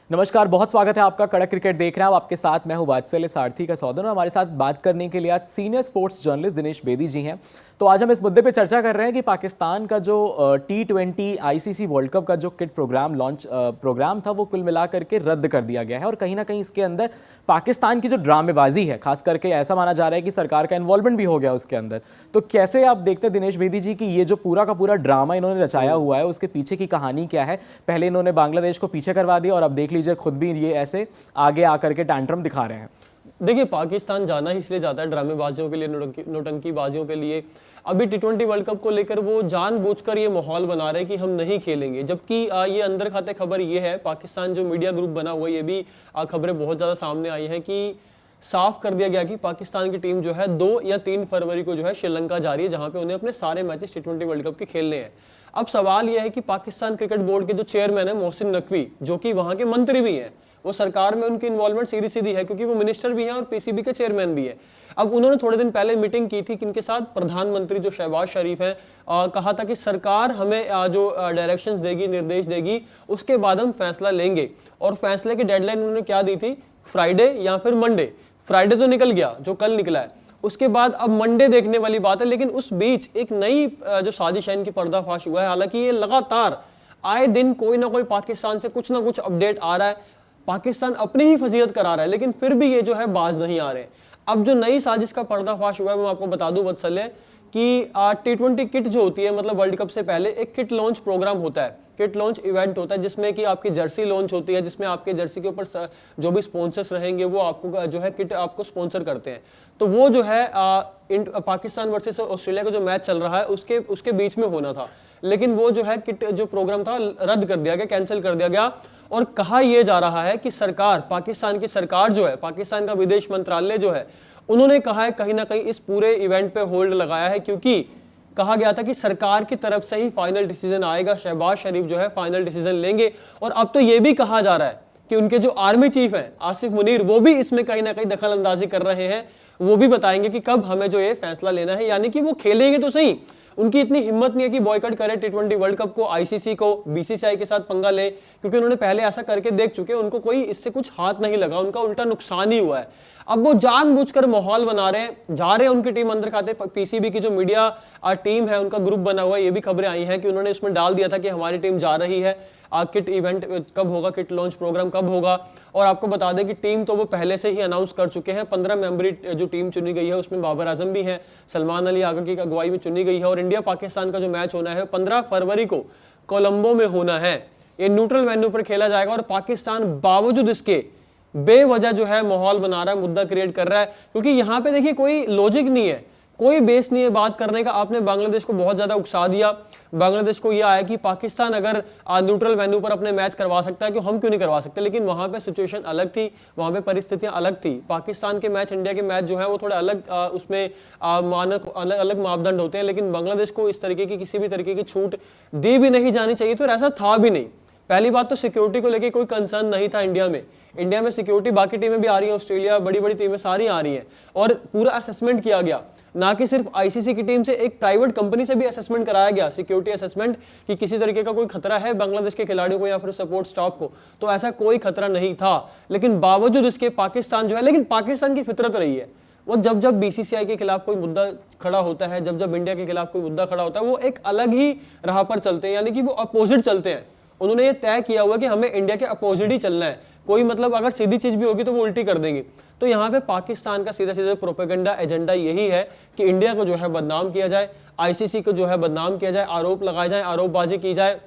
नमस्कार, बहुत स्वागत है आपका। कड़क क्रिकेट देख रहे हैं आप, आपके साथ मैं हूं वात्सल्य सारथी का सौदन और हमारे साथ बात करने के लिए आज senior sports journalist Dinesh Bedi ji हैं। तो आज हम इस मुद्दे पे चर्चा कर रहे हैं कि पाकिस्तान का जो T20 आईसीसी वर्ल्ड कप का जो किट प्रोग्राम था वो कुल मिलाकर के रद्द कर दिया गया है और कहीं ना कहीं इसके अंदर पाकिस्तान की जो ड्रामेबाजी है, खास करके ऐसा माना जा रहा है कि सरकार का इन्वॉल्वमेंट भी हो गया उसके अंदर। तो कैसे आप देखते हैं दिनेश बेदी जी कि ये जो पूरा का पूरा ड्रामा इन्होंने रचाया हुआ है उसके पीछे की कहानी क्या है? पहले इन्होंने बांग्लादेश को पीछे करवा दिया और अब देख लीजिए खुद भी ये ऐसे आगे आकर के टैंट्रम दिखा रहे हैं। देखिए, पाकिस्तान जाना ही इसलिए जाता है ड्रामेबाजियों के लिए, नौटंकीबाजियों के लिए। अभी T20 वर्ल्ड कप को लेकर वो जानबूझकर ये माहौल बना रहे हैं कि हम नहीं खेलेंगे, जबकि ये अंदर खाते खबर ये है, पाकिस्तान जो मीडिया ग्रुप बना हुआ है ये भी खबरें बहुत ज़्यादा सामने आई हैं कि साफ कर दिया गया कि पाकिस्तान की टीम जो है 2 या 3 फरवरी को जो है श्रीलंका जा रही है, जहां पे उन्हें अपने सारे मैचेस T20 वर्ल्ड कप के खेलने हैं। अब सवाल यह है कि पाकिस्तान क्रिकेट बोर्ड के जो चेयरमैन है मोहसिन नकवी, जो कि वहां के मंत्री भी हैं, वो सरकार में उनकी इन्वॉल्वमेंट सीधी सीधी है क्योंकि वो मिनिस्टर भी हैं और पीसीबी के चेयरमैन भी है। अब उन्होंने थोड़े दिन पहले मीटिंग की थी किनके साथ, प्रधानमंत्री जो शहबाज शरीफ हैं, कहा था कि सरकार हमें जो डायरेक्शंस देगी, निर्देश देगी, उसके बाद हम फैसला लेंगे। और फैसले की डेडलाइन उन्होंने क्या दी थी, फ्राइडे या फिर मंडे। फ्राइडे तो निकल गया, जो कल निकला है, उसके बाद अब मंडे देखने वाली बात है। लेकिन उस बीच एक नई जो साजिश है इनकी पर्दाफाश हुआ है। हालांकि ये लगातार आए दिन कोई ना कोई पाकिस्तान से कुछ ना कुछ अपडेट आ रहा है, पाकिस्तान अपनी ही फजीहत करा रहा है, लेकिन फिर भी ये जो है बाज नहीं आ रहे। अब जो नई साजिश का पर्दाफाश हुआ है मैं आपको बता दूं वत्सल्य कि T20 किट जो होती है, मतलब वर्ल्ड कप से पहले एक किट लॉन्च प्रोग्राम होता है, किट लॉन्च इवेंट होता है, जिसमें कि आपकी जर्सी लॉन्च होती है, जिसमें आपके जर्सी के ऊपर जो भी स्पॉन्सर्स रहेंगे वो आपको जो है किट आपको स्पॉन्सर करते हैं। तो वो जो है पाकिस्तान वर्सेस ऑस्ट्रेलिया का जो मैच चल रहा है उसके बीच में होना था, लेकिन वो जो है किट जो प्रोग्राम था रद्द कर दिया गया, कैंसिल कर दिया गया। और कहा यह जा रहा है कि सरकार, पाकिस्तान की सरकार जो है, पाकिस्तान का विदेश मंत्रालय जो है, उन्होंने कहा है कहीं ना कहीं इस पूरे इवेंट पे होल्ड लगाया है, क्योंकि कहा गया था कि सरकार की तरफ से ही फाइनल डिसीजन आएगा, शहबाज शरीफ जो है फाइनल डिसीजन लेंगे। और अब तो यह भी कहा जा रहा है कि उनके जो आर्मी चीफ हैं आसिफ मुनीर, वो भी इसमें कहीं ना कहीं दखल अंदाजी कर रहे हैं। वो भी बताएंगे कि कब हमें जो ये फैसला लेना है, यानी कि वो खेलेंगे तो सही, उनकी इतनी हिम्मत नहीं है कि बॉयकॉट करे T20 वर्ल्ड कप को, आईसीसी को, बीसीसीआई के साथ पंगा ले, क्योंकि उन्होंने पहले ऐसा करके देख चुके हैं, उनको कोई इससे कुछ हाथ नहीं लगा, उनका उल्टा नुकसान ही हुआ है। अब वो जानबूझकर माहौल बना रहे हैं, जा रहे हैं उनकी टीम अंदर खाते। पीसीबी की जो मीडिया टीम है उनका ग्रुप बना हुआ है, ये भी खबरें आई हैं कि उन्होंने इसमें डाल दिया था कि हमारी टीम जा रही है, किट इवेंट कब होगा, किट लॉन्च प्रोग्राम कब होगा। और आपको बता दें कि टीम तो वो पहले से ही अनाउंस कर चुके हैं। 15 मेंबरी जो टीम चुनी गई है उसमें बाबर आजम भी हैं, सलमान अली आगा की अगुवाई में चुनी गई है। और इंडिया पाकिस्तान का जो मैच होना है 15 फरवरी को कोलंबो में होना है। ये न्यूट्रल वेन्यू पर खेला जाएगा और पाकिस्तान बावजूद इसके बेवजह जो है माहौल बना रहा है, मुद्दा क्रिएट कर रहा है, क्योंकि यहाँ पे देखिए कोई लॉजिक नहीं है, कोई बेस नहीं है बात करने का। आपने बांग्लादेश को बहुत ज्यादा उकसा दिया, बांग्लादेश को यह आया कि पाकिस्तान अगर न्यूट्रल वेन्यू पर अपने मैच करवा सकता है कि हम क्यों नहीं करवा सकते, लेकिन वहां पे सिचुएशन अलग थी, वहां पे परिस्थितियां अलग थी। पाकिस्तान के मैच, इंडिया के मैच जो है वो थोड़ा अलग उसमें मानक अलग मापदंड होते हैं, लेकिन बांग्लादेश को इस तरीके की किसी भी तरीके की छूट दी भी नहीं जानी चाहिए, तो ऐसा था भी नहीं। पहली बात तो सिक्योरिटी को लेकर कोई कंसर्न नहीं था इंडिया में सिक्योरिटी, बाकी टीमें भी आ रही हैं, ऑस्ट्रेलिया, बड़ी बड़ी टीमें सारी आ रही हैं, और पूरा असेसमेंट किया गया, ना कि सिर्फ आईसीसी की टीम से, एक प्राइवेट कंपनी से भी असेसमेंट कराया गया, सिक्योरिटी असेसमेंट, कि किसी तरीके का कोई खतरा है बांग्लादेश के खिलाड़ियों को या फिर सपोर्ट स्टाफ को। तो ऐसा कोई खतरा नहीं था, लेकिन बावजूद इसके पाकिस्तान जो है, लेकिन पाकिस्तान की फितरत रही है, वो जब जब बीसीसीआई के खिलाफ कोई मुद्दा खड़ा होता है, जब जब इंडिया के खिलाफ कोई मुद्दा खड़ा होता है, वो एक अलग ही राह पर चलते हैं, यानी कि वो अपोजिट चलते हैं। उन्होंने ये तय किया हुआ कि हमें इंडिया के अपोजिट ही चलना है, कोई मतलब अगर सीधी चीज भी होगी तो वो उल्टी कर देंगे। तो यहाँ पे पाकिस्तान का सीधा सीधा प्रोपेगेंडा एजेंडा यही है कि इंडिया को जो है बदनाम किया जाए, आईसीसी को जो है बदनाम किया जाए, आरोप लगाए जाए, आरोपबाजी की जाए,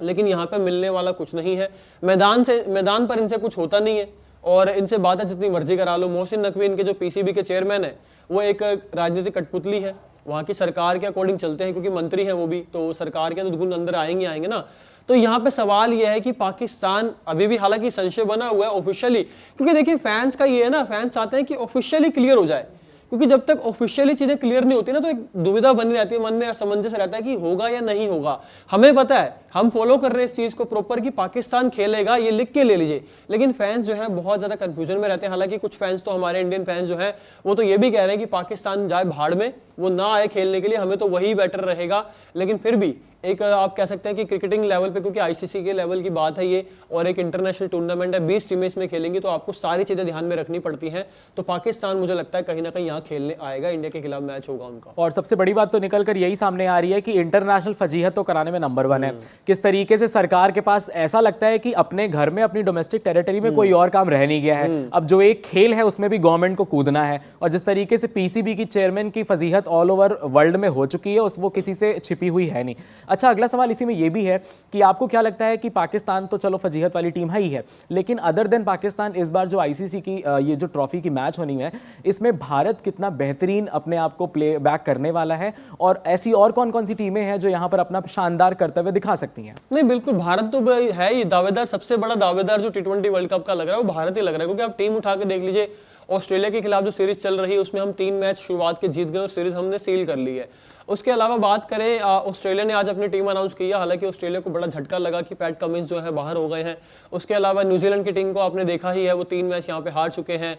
लेकिन यहाँ पे मिलने वाला कुछ नहीं है। मैदान पर इनसे कुछ होता नहीं है और इनसे बातें जितनी मर्जी करा लो। मोहसिन नकवी इनके जो पीसीबी के चेयरमैन है, वो एक राजनीतिक कठपुतली है, वहाँ की सरकार के अकॉर्डिंग चलते हैं, क्योंकि मंत्री हैं वो भी, तो सरकार के तो गुण अंदर आएंगे ना। तो यहाँ पे सवाल यह है कि पाकिस्तान अभी भी, हालांकि संशय बना हुआ है ऑफिशियली, क्योंकि देखिए फैंस का ये है ना, फैंस चाहते हैं कि ऑफिशियली क्लियर हो जाए, क्योंकि जब तक ऑफिशियली चीजें क्लियर नहीं होती ना तो एक दुविधा बनी रहती है, मन में असमंजस रहता है कि होगा या नहीं होगा। हमें पता है, हम फॉलो कर रहे हैं इस चीज को प्रॉपर कि पाकिस्तान खेलेगा, ये लिख के ले लीजिए, लेकिन फैंस जो है बहुत ज्यादा कंफ्यूजन में रहते हैं। हालांकि कुछ फैंस तो हमारे इंडियन फैंस जो है वो तो ये भी कह रहे हैं कि पाकिस्तान जाए भाड़ में, वो ना आए खेलने के लिए, हमें तो वही बेटर रहेगा। लेकिन फिर भी एक आप कह सकते हैं कि क्रिकेटिंग लेवल पे, क्योंकि आईसीसी के लेवल की बात है ये और एक इंटरनेशनल टूर्नामेंट है, 20 टीमें इसमें खेलेंगी, तो आपको सारी चीजें ध्यान में रखनी पड़ती हैं। तो पाकिस्तान मुझे लगता है कहीं ना कहीं यहाँ खेलने आएगा, इंडिया के खिलाफ मैच होगा उनका। और सबसे बड़ी बात तो निकल कर यही सामने आ रही है कि इंटरनेशनल फजीहत तो कराने में नंबर 1 है। किस तरीके से सरकार के पास ऐसा लगता है कि अपने घर में, अपनी डोमेस्टिक टेरिटरी में कोई और काम रह नहीं गया है, अब जो एक खेल है उसमें भी गवर्नमेंट को कूदना है। और जिस तरीके से पीसीबी की चेयरमैन की फजीहत ऑल ओवर वर्ल्ड में हो चुकी है, वो किसी से छिपी हुई है नहीं। अच्छा, अगला सवाल इसी में ये भी है कि आपको क्या लगता है कि पाकिस्तान तो चलो फजीहत वाली टीम ही है, लेकिन अदर देन पाकिस्तान इस बार जो आईसीसी की ये जो ट्रॉफी की मैच होनी है, इसमें भारत कितना बेहतरीन अपने आप को प्ले बैक करने वाला है, और ऐसी और कौन कौन सी टीमें हैं जो यहाँ पर अपना शानदार कर्तव्य दिखा सकती हैं? नहीं, बिल्कुल भारत तो है ही दावेदार, सबसे बड़ा दावेदार जो टी20 वर्ल्ड कप का लग रहा है वो भारत ही लग रहा है। क्योंकि आप टीम उठा के देख लीजिए, ऑस्ट्रेलिया के खिलाफ जो सीरीज चल रही है उसमें हम 3 मैच शुरुआत के जीत गए और सीरीज हमने सील कर ली है। उसके अलावा बात करें, ऑस्ट्रेलिया ने आज अपनी टीम अनाउंस की है, हालांकि ऑस्ट्रेलिया को बड़ा झटका लगा कि पैट कमिंस जो है बाहर हो गए हैं। उसके अलावा न्यूजीलैंड की टीम को आपने देखा ही है, वो 3 मैच यहाँ पे हार चुके हैं।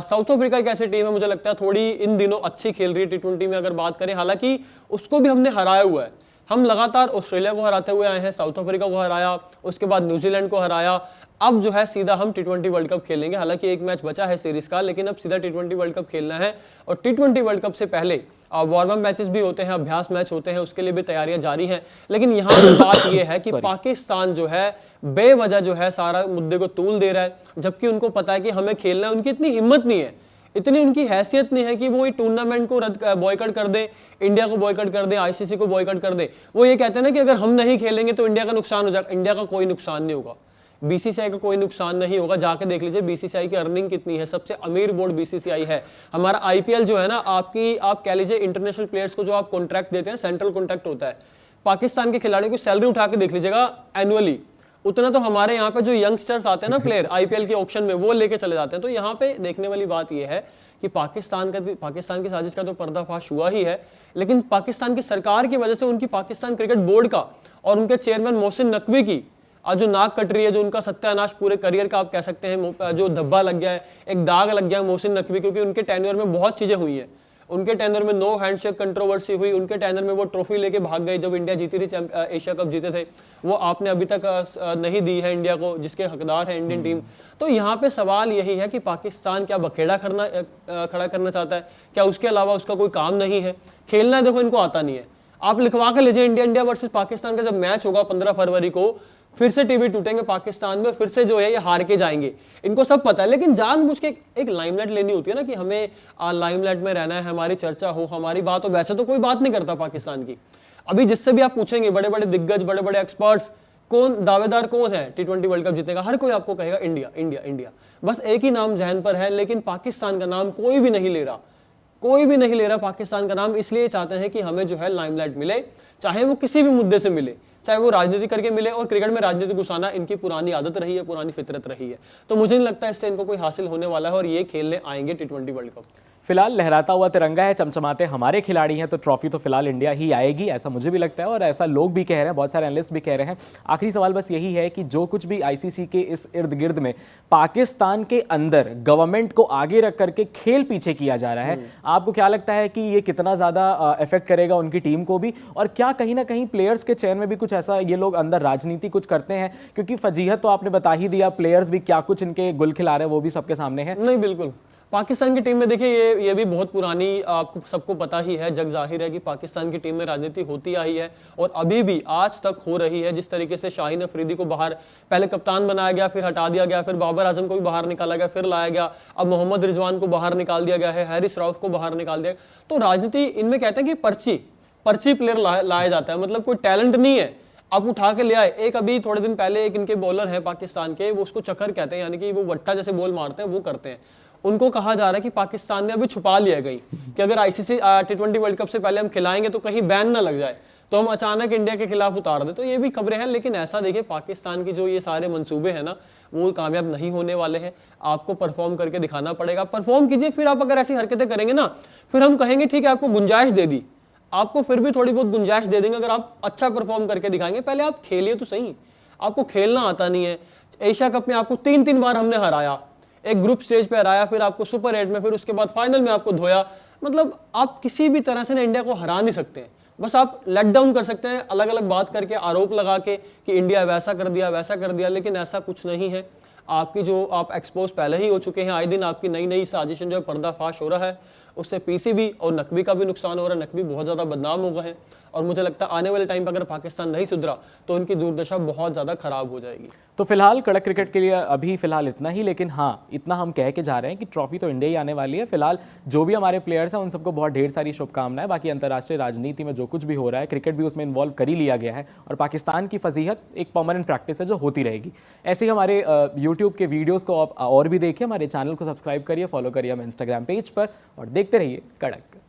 साउथ अफ्रीका एक ऐसी टीम है मुझे लगता है थोड़ी इन दिनों अच्छी खेल रही है टी20 में अगर बात करें, हालांकि उसको भी हमने हराया हुआ है। हम लगातार ऑस्ट्रेलिया को हराते हुए आए हैं, साउथ अफ्रीका को हराया, उसके बाद न्यूजीलैंड को हराया। अब जो है सीधा हम टी20 वर्ल्ड कप खेलेंगे, हालांकि एक मैच बचा है सीरीज का, लेकिन अब सीधा टी20 वर्ल्ड कप खेलना है। और टी20 वर्ल्ड कप से पहले वार्म अप मैचेस भी होते हैं, अभ्यास मैच होते हैं, उसके लिए भी तैयारियां जारी हैं। लेकिन यहाँ पे बात यह है कि पाकिस्तान जो है बेवजह जो है सारा मुद्दे को तूल दे रहा है, जबकि उनको पता है कि हमें खेलना है। उनकी इतनी हिम्मत नहीं है, इतनी उनकी हैसियत नहीं है कि वो टूर्नामेंट को बॉयकॉट कर दे, इंडिया को बॉयकॉट कर दे, आईसीसी को बॉयकॉट कर दे। वो ये कहते हैं ना कि अगर हम नहीं खेलेंगे तो इंडिया का नुकसान हो जाएगा। इंडिया का कोई नुकसान नहीं होगा, बीसीसीआई का कोई नुकसान नहीं होगा। जाके देख लीजिए बीसीसीआई की अर्निंग कितनी है, सबसे अमीर बोर्ड बीसीसीआई है। हमारा आईपीएल जो है ना, आप कह लीजिए इंटरनेशनल प्लेयर्स को जो आप कॉन्ट्रैक्ट देते हैं, सेंट्रल कॉन्ट्रैक्ट होता है। पाकिस्तान के खिलाड़ियों की सैलरी उठा के देख लीजिएगा एनुअली, उतना तो हमारे यहाँ पे जो यंगस्टर्स आते हैं ना प्लेयर आईपीएल के ऑक्शन में, वो लेके चले जाते हैं। तो यहाँ पे देखने वाली बात यह है कि पाकिस्तान की साजिश का तो पर्दाफाश हुआ ही है, लेकिन पाकिस्तान की सरकार की वजह से, उनकी पाकिस्तान क्रिकेट बोर्ड का और उनके चेयरमैन मोहसिन नकवी की आज जो नाक कट रही है, जो उनका सत्यानाश पूरे करियर का आप कह सकते हैं, जो धब्बा लग गया है, एक दाग लग गया है मोहसिन नकवी, क्योंकि उनके टेन्योर में बहुत चीजें हुई हैं। उनके टेन्योर में नो हैंडशेक कंट्रोवर्सी हुई, उनके टेन्योर में वो ट्रॉफी लेके भाग गए जब इंडिया जीती थी, एशिया कप जीते थे, वो आपने अभी तक नहीं दी है इंडिया को, जिसके हकदार है इंडियन टीम। तो यहाँ पे सवाल यही है कि पाकिस्तान क्या बखेड़ा खड़ा करना चाहता है, क्या उसके अलावा उसका कोई काम नहीं है? खेलना है, देखो इनको आता नहीं है। आप लिखवा के लीजिए, इंडिया वर्सेस पाकिस्तान का जब मैच होगा 15 फरवरी को, फिर से टीवी टूटेंगे पाकिस्तान में, फिर से जो है ये हार के जाएंगे, इनको सब पता है। लेकिन जानबूझ के एक लाइमलाइट लेनी होती है ना, कि हमें लाइमलाइट में रहना है, हमारी चर्चा हो, हमारी बात हो। वैसे तो कोई बात नहीं करता पाकिस्तान की। अभी जिससे भी आप पूछेंगे, बड़े बड़े दिग्गज, बड़े बड़े एक्सपर्ट्स, कौन दावेदार कौन है टी20 वर्ल्ड कप जीतेगा, हर कोई आपको कहेगा इंडिया इंडिया इंडिया। बस एक ही नाम जहन पर है, लेकिन पाकिस्तान का नाम कोई भी नहीं ले रहा, कोई भी नहीं ले रहा पाकिस्तान का नाम। इसलिए चाहते हैं कि हमें जो है लाइमलाइट मिले, चाहे वो किसी भी मुद्दे से मिले, चाहे वो राजनीति करके मिले। और क्रिकेट में राजनीति घुसाना इनकी पुरानी आदत रही है, पुरानी फितरत रही है। तो मुझे नहीं लगता इससे इनको कोई हासिल होने वाला है, और ये खेलने आएंगे टी20 वर्ल्ड कप। फिलहाल लहराता हुआ तिरंगा है, चमचमाते हमारे खिलाड़ी हैं, तो ट्रॉफी तो फिलहाल इंडिया ही आएगी, ऐसा मुझे भी लगता है, और ऐसा लोग भी कह रहे हैं, बहुत सारे एनालिस्ट भी कह रहे हैं। आखिरी सवाल बस यही है कि जो कुछ भी आईसीसी के इस इर्द गिर्द में पाकिस्तान के अंदर गवर्नमेंट को आगे रख करके खेल पीछे किया जा रहा है, आपको क्या लगता है कि ये कितना ज़्यादा इफेक्ट करेगा उनकी टीम को भी? और क्या कहीं ना कहीं प्लेयर्स के चयन में भी कुछ ऐसा ये लोग अंदर राजनीति कुछ करते हैं? क्योंकि फजीहत तो आपने बता ही दिया, प्लेयर्स भी क्या कुछ इनके गुल खिला रहे हैं वो भी सबके सामने है। नहीं, बिल्कुल पाकिस्तान की टीम में देखिए ये भी बहुत पुरानी, आपको सबको पता ही है, जग जाहिर है कि पाकिस्तान की टीम में राजनीति होती आई है और अभी भी आज तक हो रही है। जिस तरीके से शाहीन अफरीदी को बाहर पहले कप्तान बनाया गया, फिर हटा दिया गया, फिर बाबर आजम को भी बाहर निकाला गया, फिर लाया गया, अब मोहम्मद रिजवान को बाहर निकाल दिया गया है, हैरिस रऊफ को बाहर निकाल दिया। तो राजनीति इनमें कहते हैं कि पर्ची प्लेयर लाया जाता है, मतलब कोई टैलेंट नहीं है, आप उठा के ले आए। एक अभी थोड़े दिन पहले एक इनके बॉलर है पाकिस्तान के, वो उसको चक्कर कहते हैं, यानी कि वो वट्टा जैसे बॉल मारते हैं, वो करते हैं। उनको कहा जा रहा है कि पाकिस्तान ने अभी छुपा लिया गई कि अगर आईसीसी टी20 वर्ल्ड कप से पहले हम खिलाएंगे तो कहीं बैन ना लग जाए, तो हम अचानक इंडिया के खिलाफ उतार दे। तो ये भी खबरें हैं, लेकिन ऐसा देखिए पाकिस्तान की जो ये सारे मंसूबे हैं ना, वो कामयाब नहीं होने वाले हैं। आपको परफॉर्म करके दिखाना पड़ेगा, परफॉर्म कीजिए। फिर आप अगर ऐसी हरकतें करेंगे ना, फिर हम कहेंगे ठीक है आपको गुंजाइश दे दी, आपको फिर भी थोड़ी बहुत गुंजाइश दे देंगे अगर आप अच्छा परफॉर्म करके दिखाएंगे। पहले आप खेलिए तो सही, आपको खेलना आता नहीं है। एशिया कप में आपको 3 बार हमने हराया, एक ग्रुप स्टेज पे हराया, फिर आपको सुपर 8 में, फिर उसके बाद फाइनल में आपको धोया। मतलब आप किसी भी तरह से ना इंडिया को हरा नहीं सकते हैं। बस आप लेट डाउन कर सकते हैं अलग अलग बात करके, आरोप लगा के कि इंडिया वैसा कर दिया वैसा कर दिया, लेकिन ऐसा कुछ नहीं है। आपकी जो आप एक्सपोज पहले ही हो चुके हैं, आए दिन आपकी नई नई साजिशें जो पर्दाफाश हो रहा है, उससे पीसीबी और नकवी का भी नुकसान हो रहा है। नकवी बहुत ज़्यादा बदनाम हो गए हैं और मुझे लगता है आने वाले टाइम पर अगर पाकिस्तान नहीं सुधरा तो उनकी दुर्दशा बहुत ज़्यादा खराब हो जाएगी। तो फिलहाल कड़क क्रिकेट के लिए अभी फिलहाल इतना ही, लेकिन हाँ इतना हम कह के जा रहे हैं कि ट्रॉफी तो इंडिया ही आने वाली है। फिलहाल जो भी हमारे प्लेयर्स हैं उन सबको बहुत ढेर सारी शुभकामनाएं। बाकी अंतर्राष्ट्रीय राजनीति में जो कुछ भी हो रहा है, क्रिकेट भी उसमें इन्वॉल्व कर ही लिया गया है और पाकिस्तान की फजीहत एक परमानेंट प्रैक्टिस है जो होती रहेगी। ऐसे ही हमारे यूट्यूब के वीडियोज़ को आप और भी देखिए, हमारे चैनल को सब्सक्राइब करिए, फॉलो करिए हमें इंस्टाग्राम पेज पर और देखते रहिए कड़क।